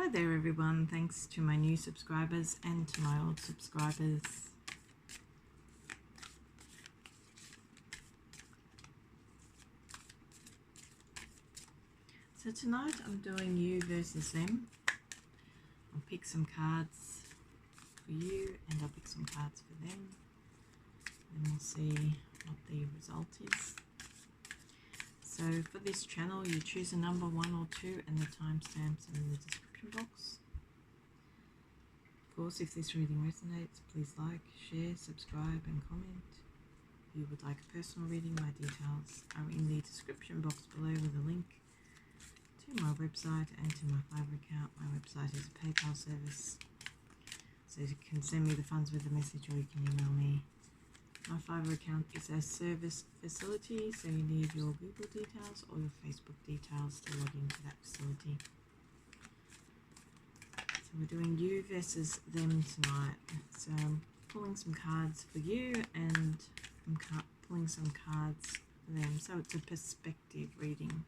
Hi there everyone, thanks to my new subscribers and to my old subscribers. So tonight I'm doing you versus them. I'll pick some cards for you and I'll pick some cards for them. And we'll see what the result is. So for this channel you choose a number 1 or 2 and the timestamps are in the description box. Of course, if this reading resonates, please like, share, subscribe and comment. If you would like a personal reading, my details are in the description box below with a link to my website and to my Fiverr account. My website is a PayPal service, so you can send me the funds with a message or you can email me. My Fiverr account is a service facility, so you need your Google details or your Facebook details to log into that facility. So we're doing you versus them tonight. So I'm pulling some cards for you and I'm pulling some cards for them. So it's a perspective reading.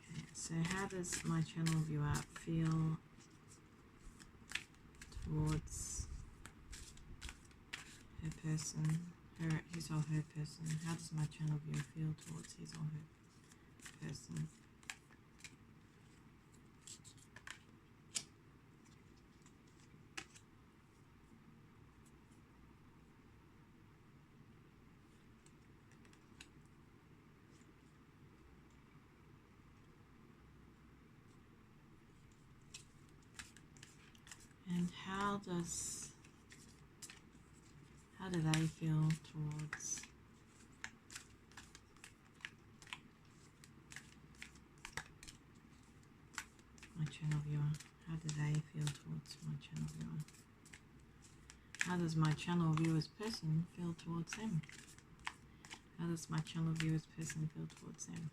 Okay, so how does my channel viewer feel towards her person, his or her person? How does my channel viewer feel towards his or her person? And how do they feel towards my channel viewer? How do they feel towards my channel viewer? How does my channel viewer's person feel towards them? How does my channel viewer's person feel towards them?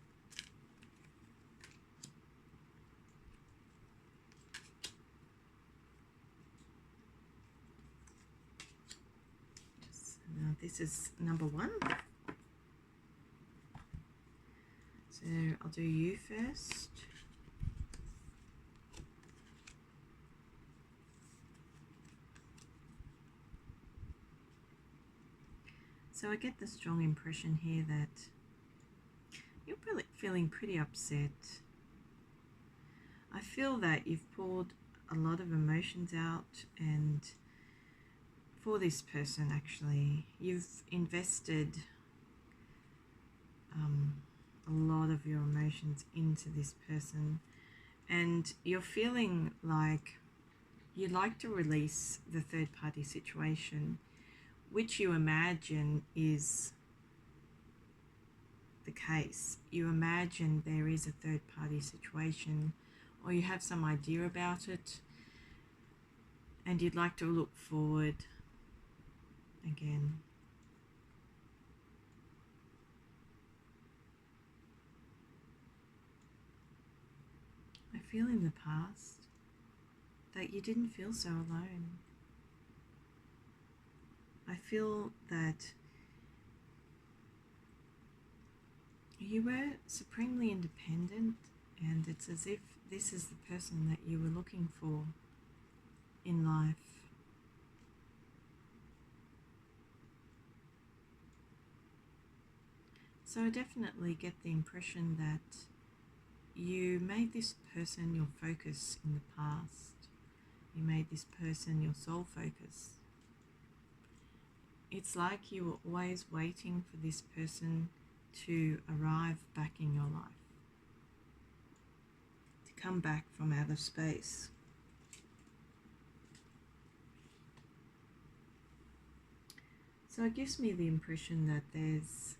Now this is number 1. So I'll do you first. So I get the strong impression here that you're probably feeling pretty upset. I feel that you've poured a lot of emotions out, and for this person actually, you've invested a lot of your emotions into this person, and you're feeling like you'd like to release the third party situation, which you imagine is the case. You imagine there is a third party situation, or you have some idea about it, and you'd like to look forward again. I feel in the past that you didn't feel so alone. I feel that you were supremely independent, and it's as if this is the person that you were looking for in life. So I definitely get the impression that you made this person your focus in the past. You made this person your sole focus. It's like you were always waiting for this person to arrive back in your life, to come back from outer space. So it gives me the impression that there's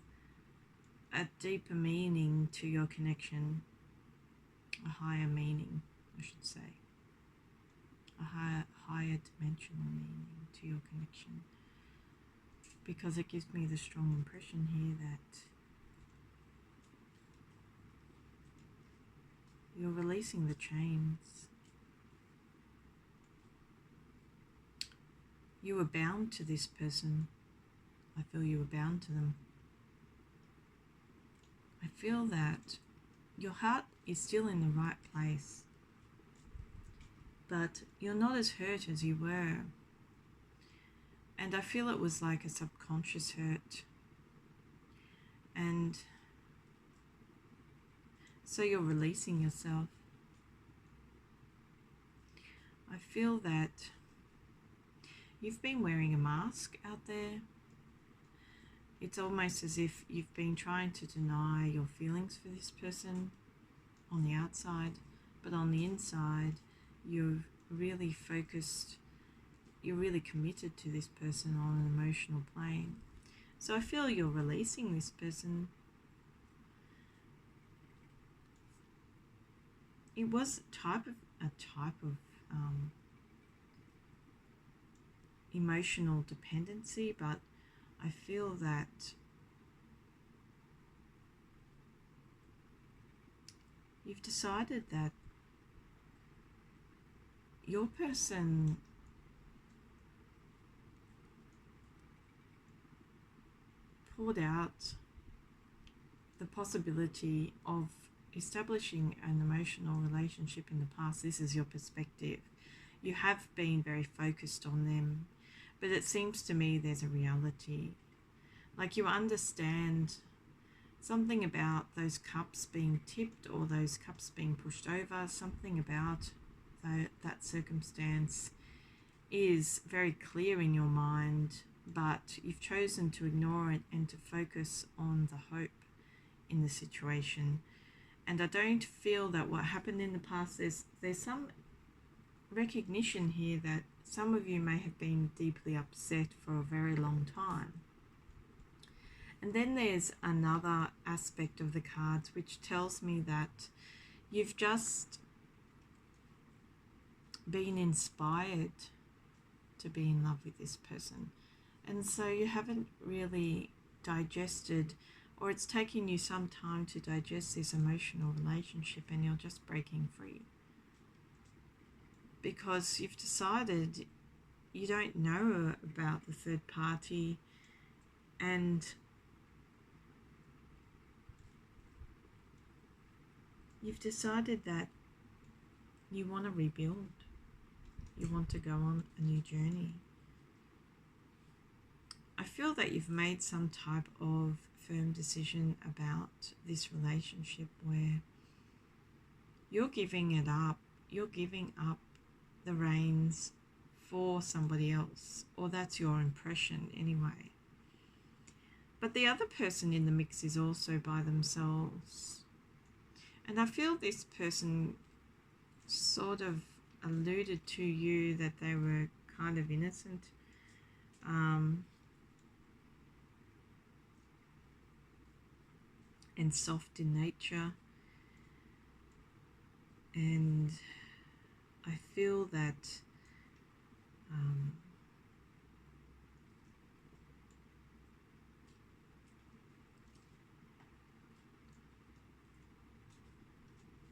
a deeper meaning to your connection, a higher meaning, I should say, a higher dimensional meaning to your connection, because it gives me the strong impression here that you're releasing the chains. You were bound to this person. I feel you were bound to them. I feel that your heart is still in the right place. but you're not as hurt as you were. And I feel it was like a subconscious hurt. And so you're releasing yourself. I feel that you've been wearing a mask out there. It's almost as if you've been trying to deny your feelings for this person on the outside, but on the inside, you're really focused, you're really committed to this person on an emotional plane. So I feel you're releasing this person. It was a type of emotional dependency, but I feel that you've decided that your person poured out the possibility of establishing an emotional relationship in the past. This is your perspective. You have been very focused on them, but it seems to me there's a reality. Like you understand something about those cups being tipped or those cups being pushed over, something about that circumstance is very clear in your mind, but you've chosen to ignore it and to focus on the hope in the situation. And I don't feel that what happened in the past, there's some recognition here that some of you may have been deeply upset for a very long time. And then there's another aspect of the cards which tells me that you've just been inspired to be in love with this person. And so you haven't really digested, or it's taking you some time to digest this emotional relationship, and you're just breaking free. Because you've decided you don't know about the third party, and you've decided that you want to rebuild. You want to go on a new journey. I feel that you've made some type of firm decision about this relationship where you're giving it up. You're giving up the reins for somebody else, or that's your impression anyway. But the other person in the mix is also by themselves. And I feel this person sort of alluded to you that they were kind of innocent. And soft in nature. And I feel that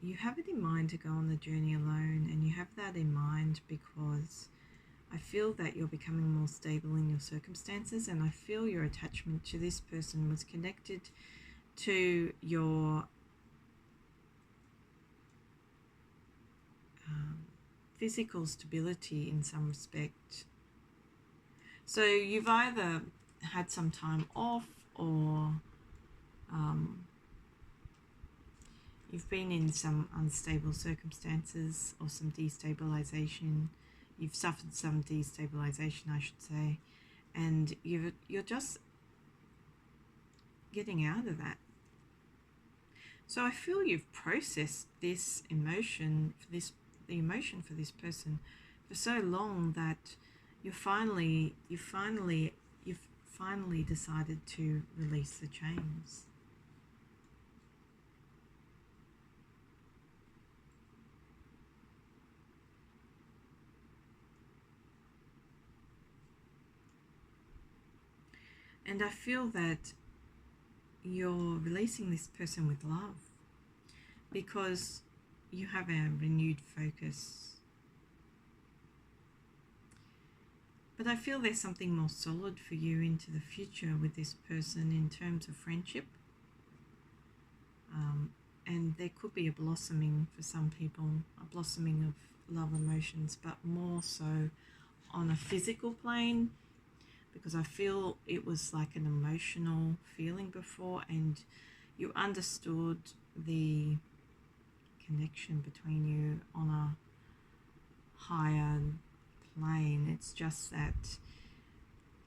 you have it in mind to go on the journey alone, and you have that in mind because I feel that you're becoming more stable in your circumstances, and I feel your attachment to this person was connected to your physical stability in some respect. So you've either had some time off, or you've been in some unstable circumstances or some destabilization. You've suffered some destabilization, I should say, and you're just getting out of that. So I feel you've processed this emotion for the emotion for this person for so long that you've finally decided to release the chains. And I feel that you're releasing this person with love because you have a renewed focus. But I feel there's something more solid for you into the future with this person in terms of friendship. And there could be a blossoming for some people, a blossoming of love emotions, but more so on a physical plane, because I feel it was like an emotional feeling before, and you understood the connection between you on a higher plane. It's just that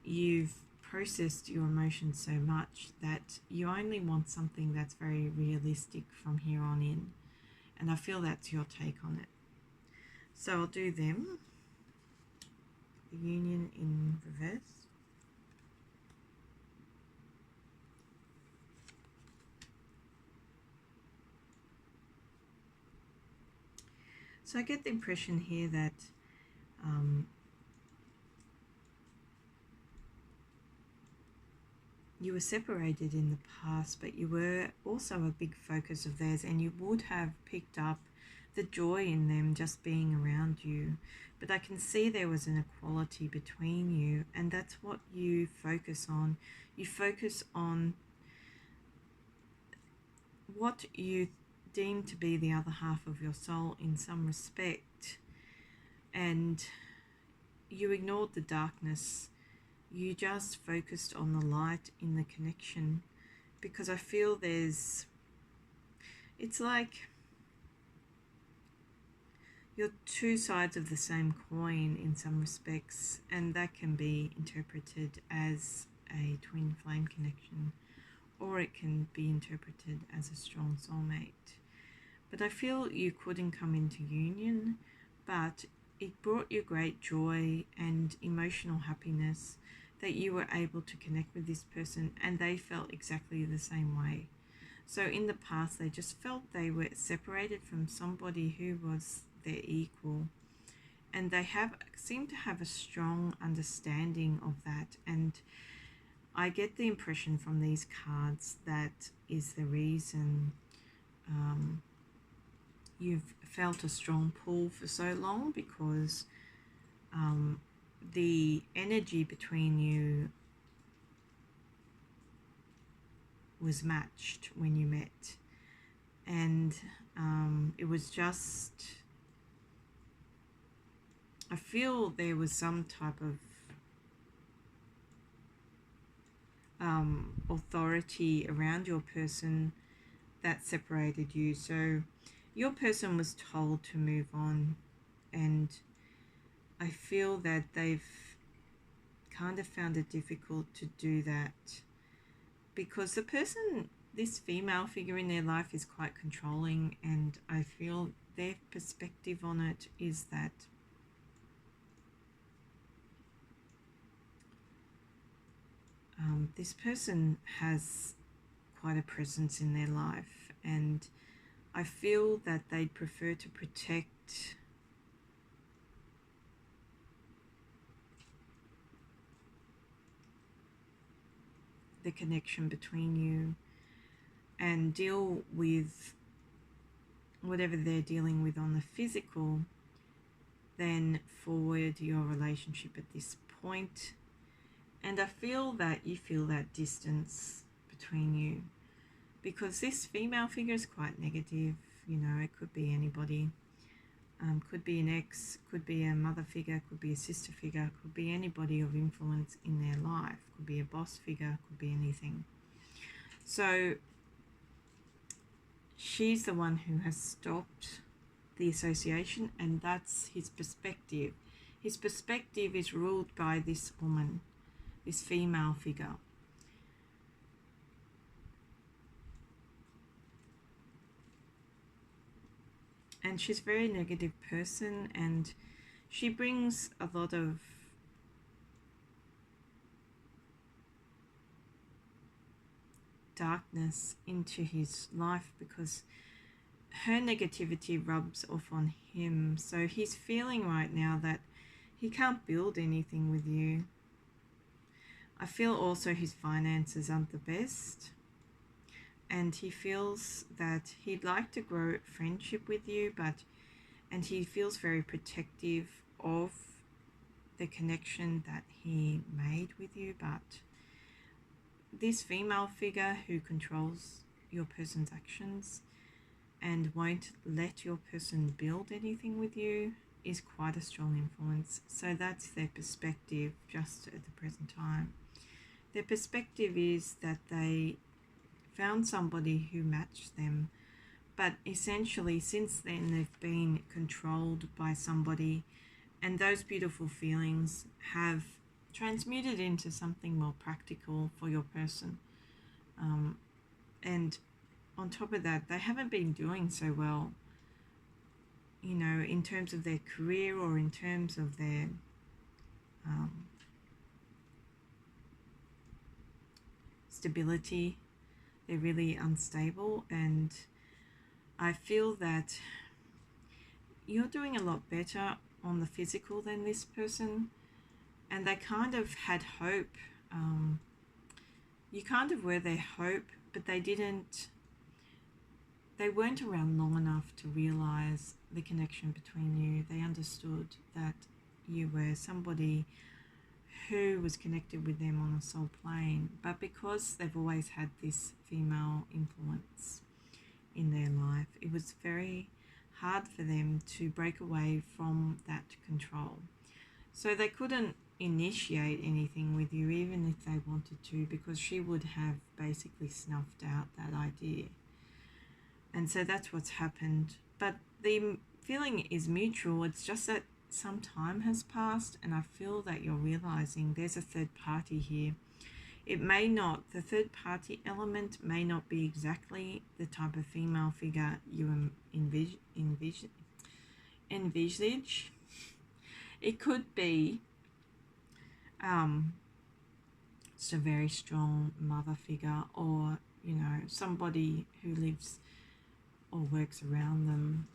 you've processed your emotions so much that you only want something that's very realistic from here on in, and I feel that's your take on it. So I'll do them, the union in reverse, so I get the impression here that you were separated in the past, but you were also a big focus of theirs, and you would have picked up the joy in them just being around you. But I can see there was an equality between you, and that's what you focus on. You focus on what you deem to be the other half of your soul in some respect, and you ignored the darkness. You just focused on the light in the connection, because I feel it's like you're two sides of the same coin in some respects, and that can be interpreted as a twin flame connection, or it can be interpreted as a strong soulmate. But I feel you couldn't come into union, but it brought you great joy and emotional happiness that you were able to connect with this person, and they felt exactly the same way. So in the past, they just felt they were separated from somebody who was their equal, and they seem to have a strong understanding of that. And I get the impression from these cards that is the reason you've felt a strong pull for so long, because the energy between you was matched when you met, and it was just, I feel there was some type of authority around your person that separated you. So your person was told to move on, and I feel that they've kind of found it difficult to do that, because the person, this female figure in their life, is quite controlling, and I feel their perspective on it is that this person has quite a presence in their life, and I feel that they'd prefer to protect the connection between you and deal with whatever they're dealing with on the physical, then forward your relationship at this point. And I feel that you feel that distance between you, because this female figure is quite negative. You know, it could be anybody. Could be an ex, could be a mother figure, could be a sister figure, could be anybody of influence in their life, could be a boss figure, could be anything. So she's the one who has stopped the association, and that's his perspective. His perspective is ruled by this woman, this female figure. And she's a very negative person, and she brings a lot of darkness into his life, because her negativity rubs off on him. So he's feeling right now that he can't build anything with you. I feel also his finances aren't the best, and he feels that he'd like to grow friendship with you, and he feels very protective of the connection that he made with you. But this female figure who controls your person's actions and won't let your person build anything with you is quite a strong influence. So that's their perspective just at the present time. Their perspective is that they found somebody who matched them, but essentially since then they've been controlled by somebody, and those beautiful feelings have transmuted into something more practical for your person. And on top of that, they haven't been doing so well, you know, in terms of their career or in terms of their stability. They're really unstable, and I feel that you're doing a lot better on the physical than this person, and they kind of had hope. You kind of were their hope, but they weren't around long enough to realize the connection between you. They understood that you were somebody who was connected with them on a soul plane, but because they've always had this female influence in their life, it was very hard for them to break away from that control. So they couldn't initiate anything with you even if they wanted to, because she would have basically snuffed out that idea. And so that's what's happened. But the feeling is mutual. It's just that some time has passed, and I feel that you're realizing there's a third party here. It may not, the third party element may not be exactly the type of female figure you envisage. It could be just a very strong mother figure, or, you know, somebody who lives or works around them.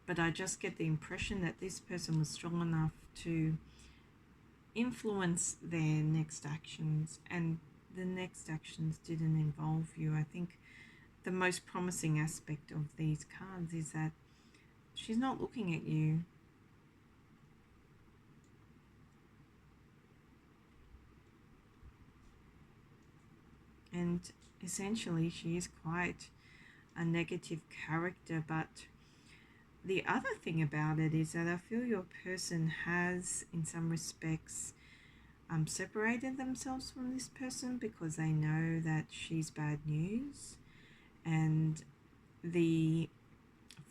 But I just get the impression that this person was strong enough to influence their next actions, and the next actions didn't involve you. I think the most promising aspect of these cards is that she's not looking at you. And essentially she is quite a negative character, but the other thing about it is that I feel your person has, in some respects, separated themselves from this person because they know that she's bad news, and the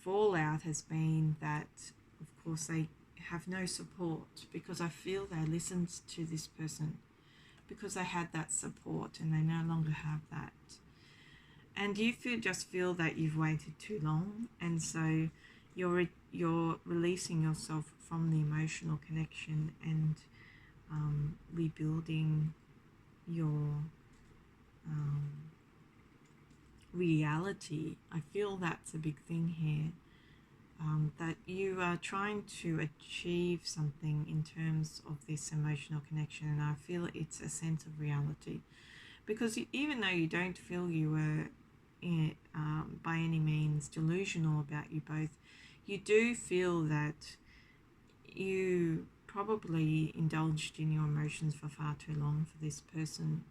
fallout has been that, of course, they have no support, because I feel they listened to this person because they had that support and they no longer have that. And you just feel that you've waited too long, and so you're releasing yourself from the emotional connection and rebuilding your reality. I feel that's a big thing here, that you are trying to achieve something in terms of this emotional connection, and I feel it's a sense of reality, because even though you don't feel you were by any means delusional about you both, you do feel that you probably indulged in your emotions for far too long for this person,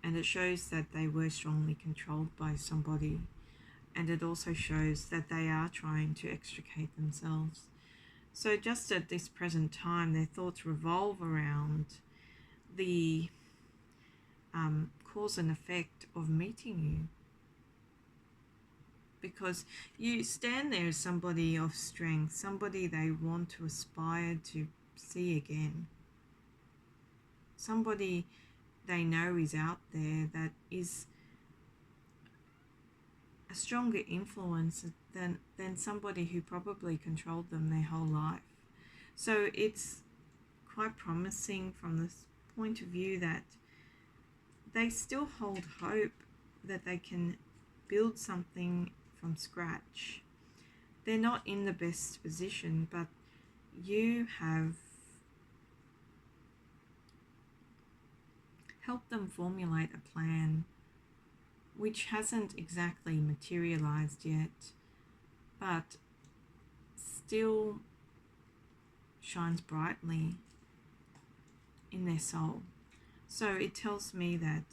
and it shows that they were strongly controlled by somebody, and it also shows that they are trying to extricate themselves. So just at this present time, their thoughts revolve around the cause and effect of meeting you, because you stand there as somebody of strength, somebody they want to aspire to see again, somebody they know is out there that is a stronger influence than somebody who probably controlled them their whole life. So it's quite promising from this point of view that they still hold hope that they can build something from scratch. They're not in the best position, but you have helped them formulate a plan which hasn't exactly materialized yet, but still shines brightly in their soul. So it tells me that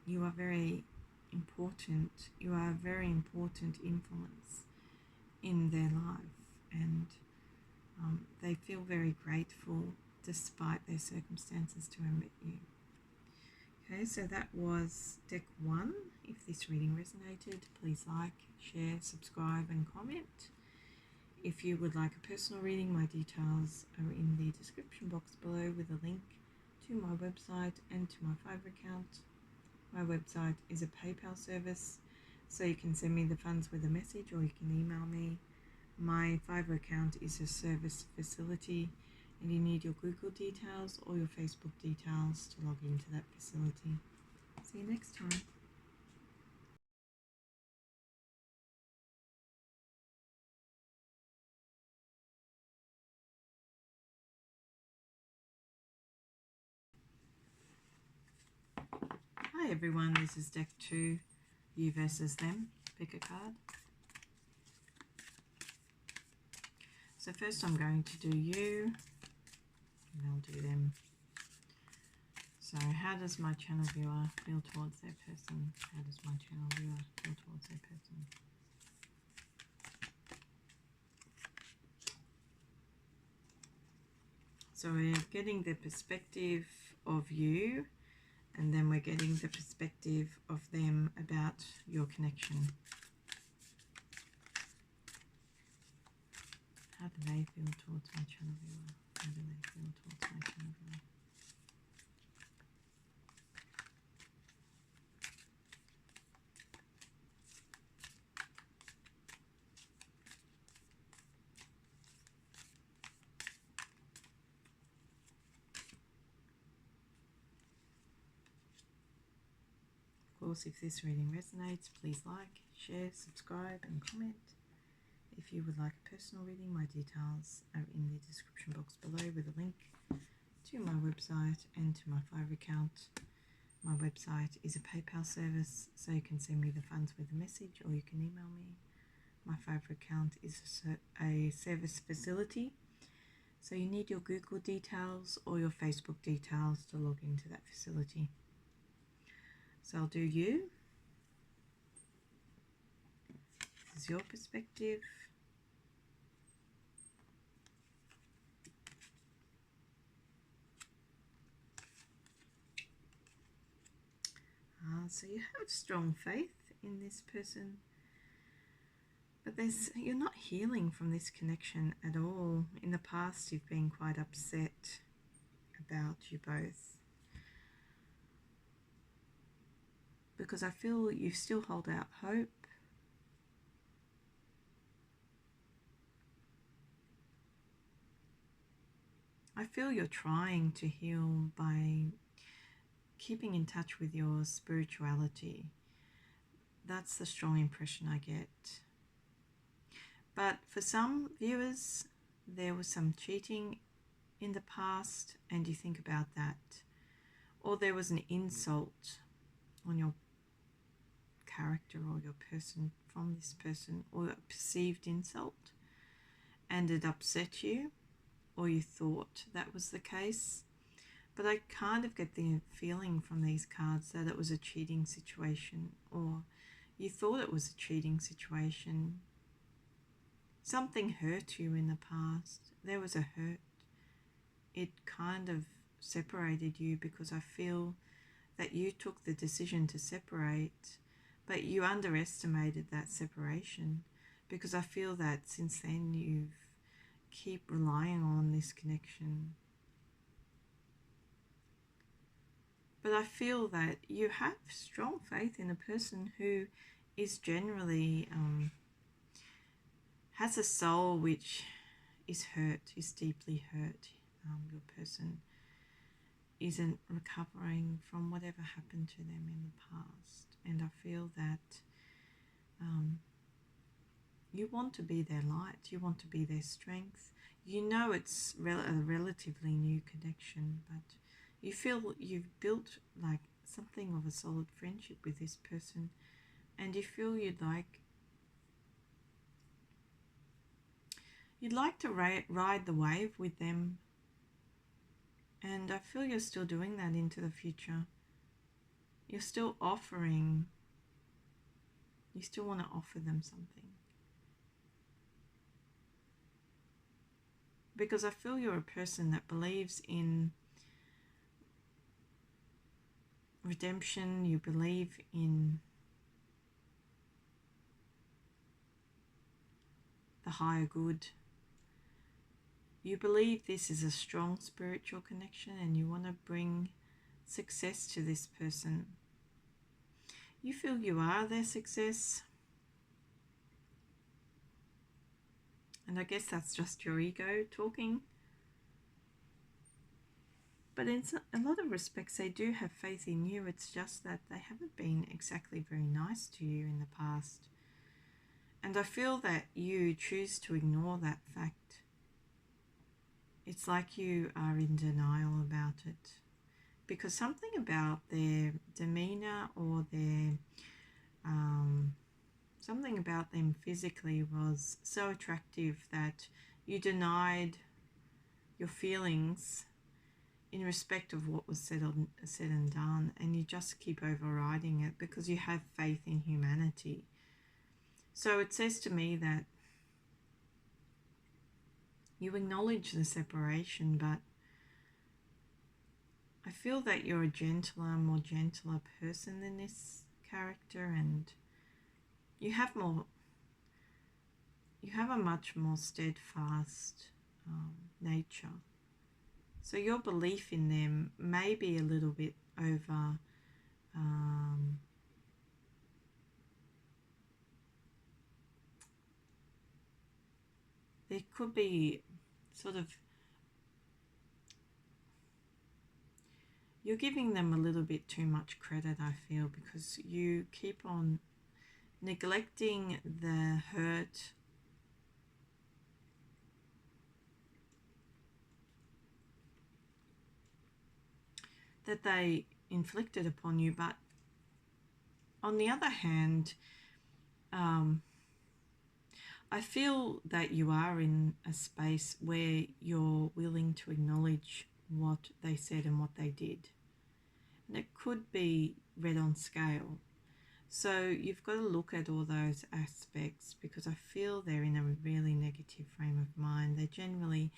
you are very important. You are a very important influence in their life, and they feel very grateful despite their circumstances to have met you. Okay, so that was deck 1. If this reading resonated, please like, share, subscribe and comment. If you would like a personal reading, my details are in the description box below with a link to my website and to my Fiverr account. My website is a PayPal service, so you can send me the funds with a message or you can email me. My Fiverr account is a service facility, and you need your Google details or your Facebook details to log into that facility. See you next time. Hi everyone, this is deck 2, you versus them. Pick a card. So first I'm going to do you, and I'll do them. So how does my channel viewer feel towards their person? How does my channel viewer feel towards their person? So we're getting the perspective of you, and then we're getting the perspective of them about your connection. How do they feel towards my channel viewer? How do they feel towards my channel viewer? Of course, if this reading resonates, please like, share, subscribe and comment. If you would like a personal reading, my details are in the description box below with a link to my website and to my Fiverr account. My website is a PayPal service, so you can send me the funds with a message or you can email me. My Fiverr account is a service facility, so you need your Google details or your Facebook details to log into that facility. So I'll do you. This is your perspective. So you have strong faith in this person, but you're not healing from this connection at all. In the past, you've been quite upset about you both, because I feel you still hold out hope. I feel you're trying to heal by keeping in touch with your spirituality. That's the strong impression I get. But for some viewers, there was some cheating in the past, and you think about that. Or there was an insult on your character or your person from this person, or a perceived insult, and it upset you, or you thought that was the case. But I kind of get the feeling from these cards that it was a cheating situation, or you thought it was a cheating situation. Something hurt you in the past. There was a hurt. It kind of separated you, because I feel that you took the decision to separate, but you underestimated that separation, because I feel that since then you've keep relying on this connection. But I feel that you have strong faith in a person who is generally has a soul which is hurt, is deeply hurt. Your person isn't recovering from whatever happened to them in the past, and I feel that you want to be their light, you want to be their strength. You know it's a relatively new connection, but you feel you've built like something of a solid friendship with this person, and you feel you'd like to ride the wave with them, and I feel you're still doing that into the future. You're still offering, you still want to offer them something. because I feel you're a person that believes in redemption, you believe in the higher good. You believe this is a strong spiritual connection and you want to bring success to this person. You feel you are their success. And I guess that's just your ego talking. But in a lot of respects, they do have faith in you. It's just that they haven't been exactly very nice to you in the past. And I feel that you choose to ignore that fact. It's like you are in denial about it. Because something about their demeanor or their something about them physically was so attractive that you denied your feelings in respect of what was said and done, and you just keep overriding it because you have faith in humanity. So it says to me that you acknowledge the separation, but I feel that you're a more gentler person than this character, and you have a much more steadfast nature. So your belief in them may be a little bit over there could be sort of, you're giving them a little bit too much credit, I feel, because you keep on neglecting the hurt that they inflicted upon you. But on the other hand, I feel that you are in a space where you're willing to acknowledge what they said and what they did. And it could be read on scale. So you've got to look at all those aspects, because I feel they're in a really negative frame of mind. They generally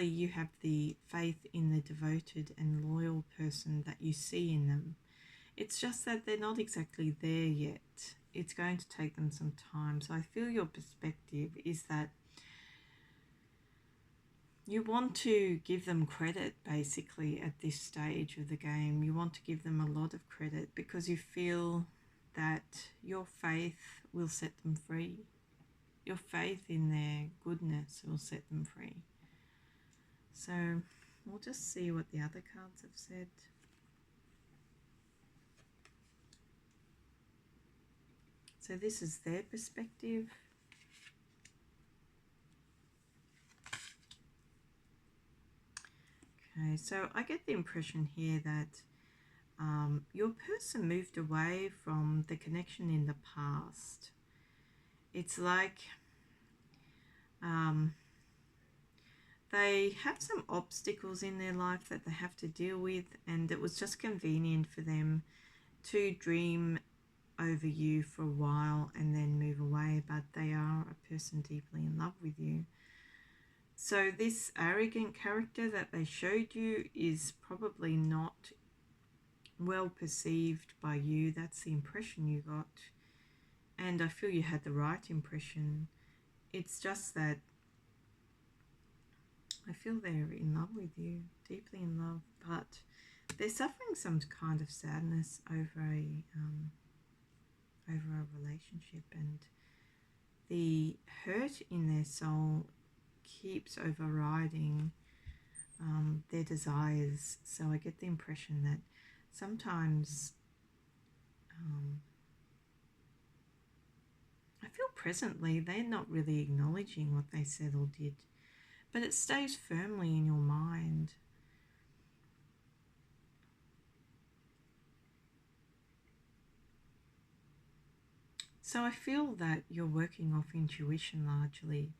you have the faith in the devoted and loyal person that you see in them. It's just that they're not exactly there yet. It's going to take them some time. So I feel your perspective is that you want to give them credit basically at this stage of the game. You want to give them a lot of credit because you feel that your faith will set them free. Your faith in their goodness will set them free. So we'll just see what the other cards have said. So this is their perspective. Okay, so I get the impression here that your person moved away from the connection in the past. It's like they have some obstacles in their life that they have to deal with, and it was just convenient for them to dream over you for a while and then move away, but they are a person deeply in love with you. So this arrogant character that they showed you is probably not well perceived by you. That's the impression you got. And I feel you had the right impression. It's just that I feel they're in love with you, deeply in love, but they're suffering some kind of sadness over a relationship, and the hurt in their soul keeps overriding their desires. So I get the impression that sometimes I feel presently they're not really acknowledging what they said or did, but it stays firmly in your mind. So I feel that you're working off intuition largely,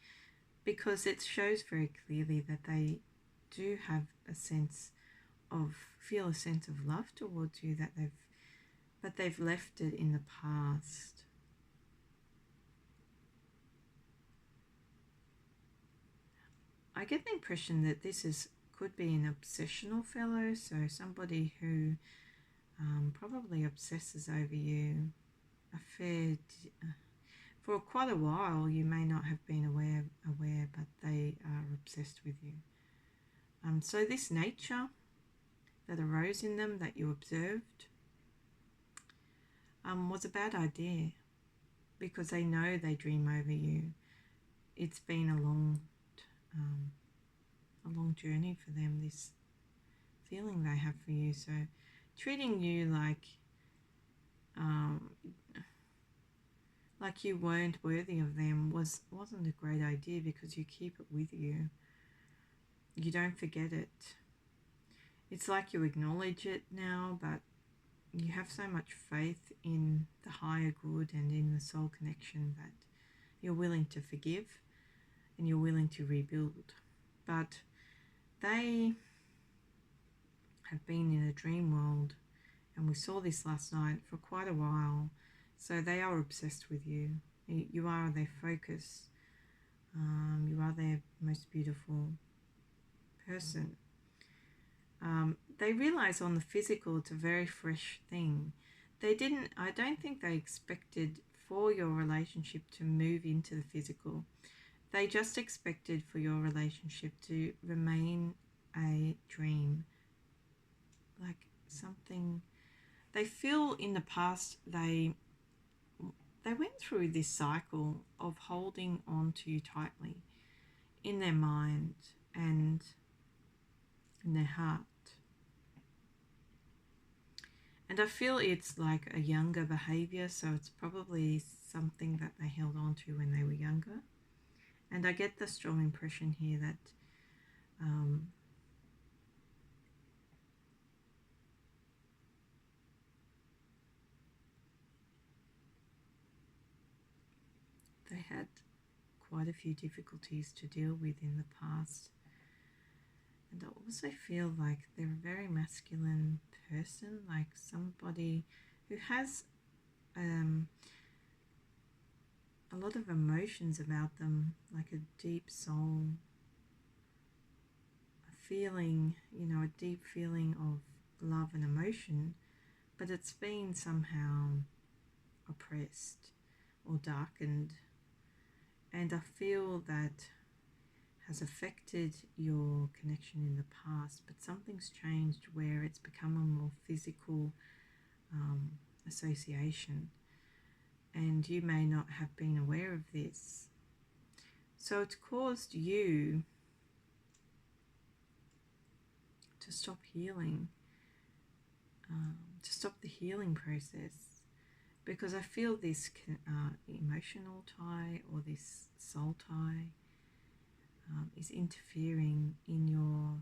because it shows very clearly that they do have feel a sense of love towards you, but they've left it in the past. I get the impression that could be an obsessional fellow, so somebody who probably obsesses over you a fair for quite a while. You may not have been aware, but they are obsessed with you. So this nature that arose in them that you observed was a bad idea, because they know they dream over you. It's been a long journey for them, this feeling they have for you. So treating you like you weren't worthy of them wasn't a great idea, because you keep it with you. You don't forget it. It's like you acknowledge it now, but you have so much faith in the higher good and in the soul connection that you're willing to forgive and you're willing to rebuild. But they have been in a dream world, and we saw this last night, for quite a while. So they are obsessed with you. You are their focus. You are their most beautiful person. They realize on the physical it's a very fresh thing. I don't think they expected for your relationship to move into the physical. They just expected for your relationship to remain a dream, like something. They feel in the past they went through this cycle of holding on to you tightly in their mind and in their heart. And I feel it's like a younger behavior, so it's probably something that they held on to when they were younger. And I get the strong impression here that they had quite a few difficulties to deal with in the past. And I also feel like they're a very masculine person, like somebody who has a lot of emotions about them, like a deep soul, a feeling, a deep feeling of love and emotion, but it's been somehow oppressed or darkened. And I feel that has affected your connection in the past, but something's changed where it's become a more physical association, and you may not have been aware of this. So it's caused you to stop healing, to stop the healing process, because I feel this emotional tie or this soul tie is interfering in your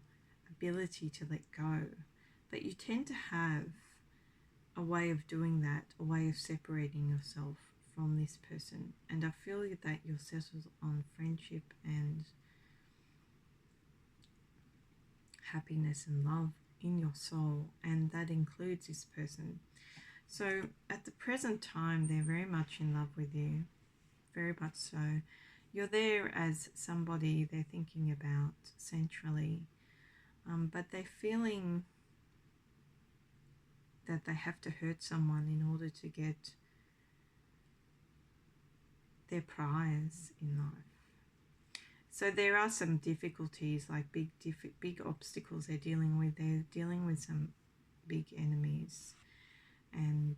ability to let go. But you tend to have a way of doing that, a way of separating yourself from this person. And I feel that you're settled on friendship and happiness and love in your soul, and that includes this person. So at the present time, they're very much in love with you, very much so. You're there as somebody they're thinking about centrally, but they're feeling that they have to hurt someone in order to get their prize in life. So there are some difficulties, like big obstacles they're dealing with. They're dealing with some big enemies, and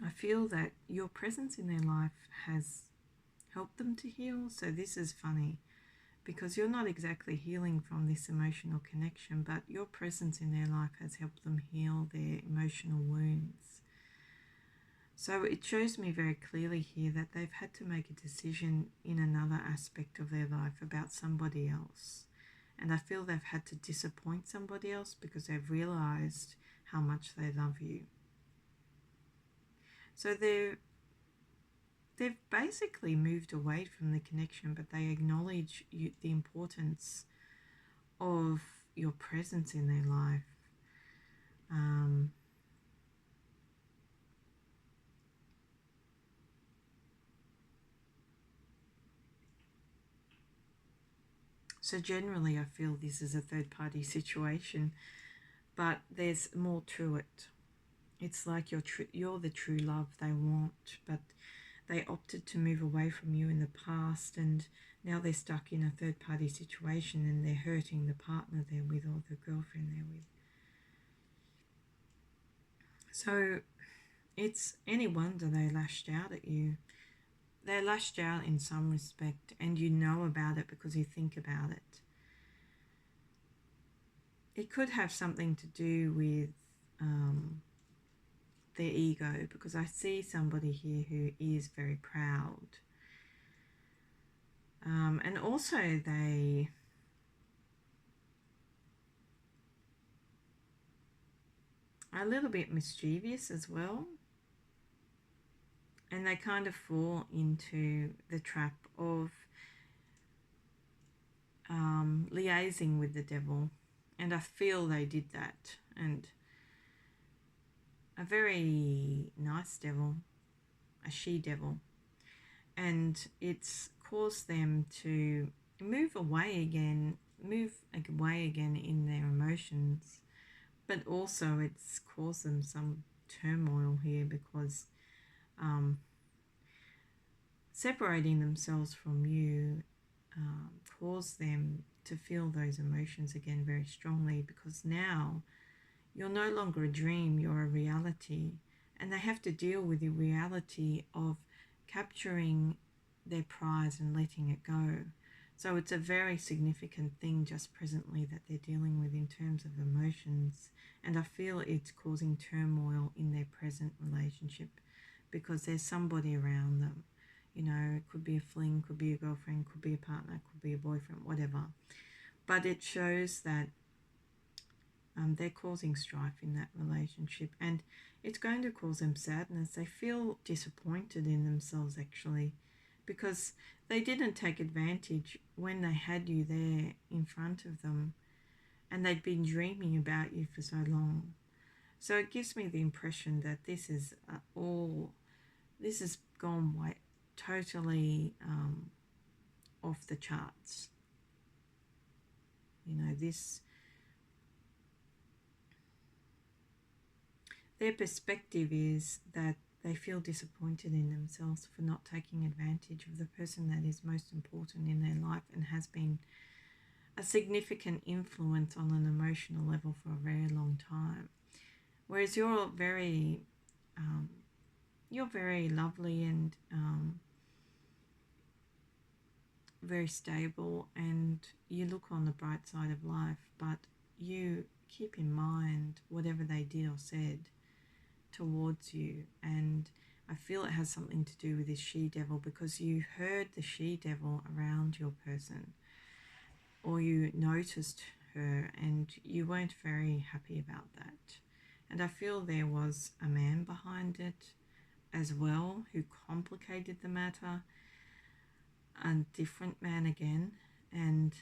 I feel that your presence in their life has helped them to heal. So this is funny, because you're not exactly healing from this emotional connection, but your presence in their life has helped them heal their emotional wounds. So it shows me very clearly here that they've had to make a decision in another aspect of their life about somebody else. And I feel they've had to disappoint somebody else because they've realized how much they love you. So they've basically moved away from the connection, but they acknowledge the importance of your presence in their life. So generally I feel this is a third-party situation, but there's more to it. It's like you're the true love they want, but they opted to move away from you in the past, and now they're stuck in a third-party situation and they're hurting the partner they're with or the girlfriend they're with. So it's any wonder they lashed out at you. They lashed out in some respect, and you know about it because you think about it. It could have something to do with their ego, because I see somebody here who is very proud. And also they are a little bit mischievous as well. And they kind of fall into the trap of liaising with the devil. And I feel they did that. And a very nice devil, a she-devil. And it's caused them to move away again in their emotions. But also it's caused them some turmoil here, because separating themselves from you caused them to feel those emotions again very strongly, because now you're no longer a dream, you're a reality, and they have to deal with the reality of capturing their prize and letting it go. So it's a very significant thing just presently that they're dealing with in terms of emotions, and I feel it's causing turmoil in their present relationship because there's somebody around them. You know, it could be a fling, could be a girlfriend, could be a partner, could be a boyfriend, whatever. But it shows that they're causing strife in that relationship, and it's going to cause them sadness. They feel disappointed in themselves actually, because they didn't take advantage when they had you there in front of them, and they'd been dreaming about you for so long. So it gives me the impression that this is this has gone totally off the charts. You know, their perspective is that they feel disappointed in themselves for not taking advantage of the person that is most important in their life and has been a significant influence on an emotional level for a very long time. Whereas you're very lovely and very stable, and you look on the bright side of life, but you keep in mind whatever they did or said towards you. And I feel it has something to do with this she-devil, because you heard the she-devil around your person, or you noticed her and you weren't very happy about that. And I feel there was a man behind it as well who complicated the matter, a different man again. And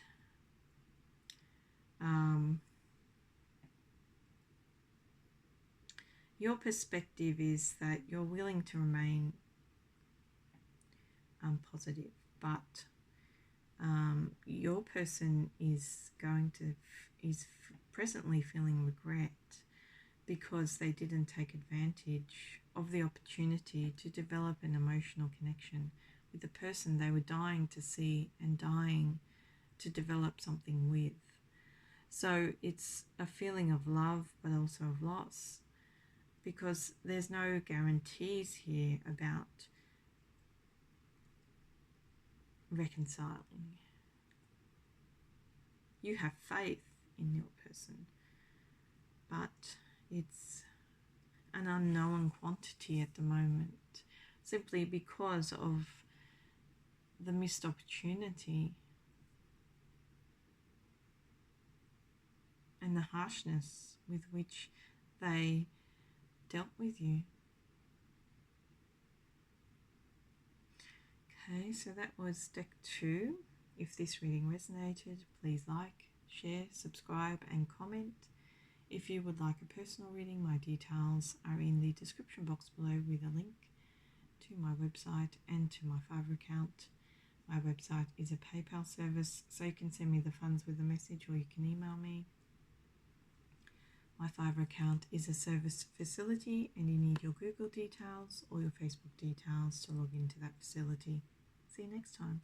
your perspective is that you're willing to remain positive, but your person is presently feeling regret because they didn't take advantage of the opportunity to develop an emotional connection with the person they were dying to see and dying to develop something with. So it's a feeling of love, but also of loss, because there's no guarantees here about reconciling. You have faith in your person, but it's an unknown quantity at the moment, simply because of the missed opportunity and the harshness with which they dealt with you. Okay, so that was deck 2. If this reading resonated, please like, share, subscribe and comment. If you would like a personal reading, my details are in the description box below with a link to my website and to my Fiverr account. My website is a PayPal service, so you can send me the funds with a message or you can email me. My Fiverr account is a service facility and you need your Google details or your Facebook details to log into that facility. See you next time.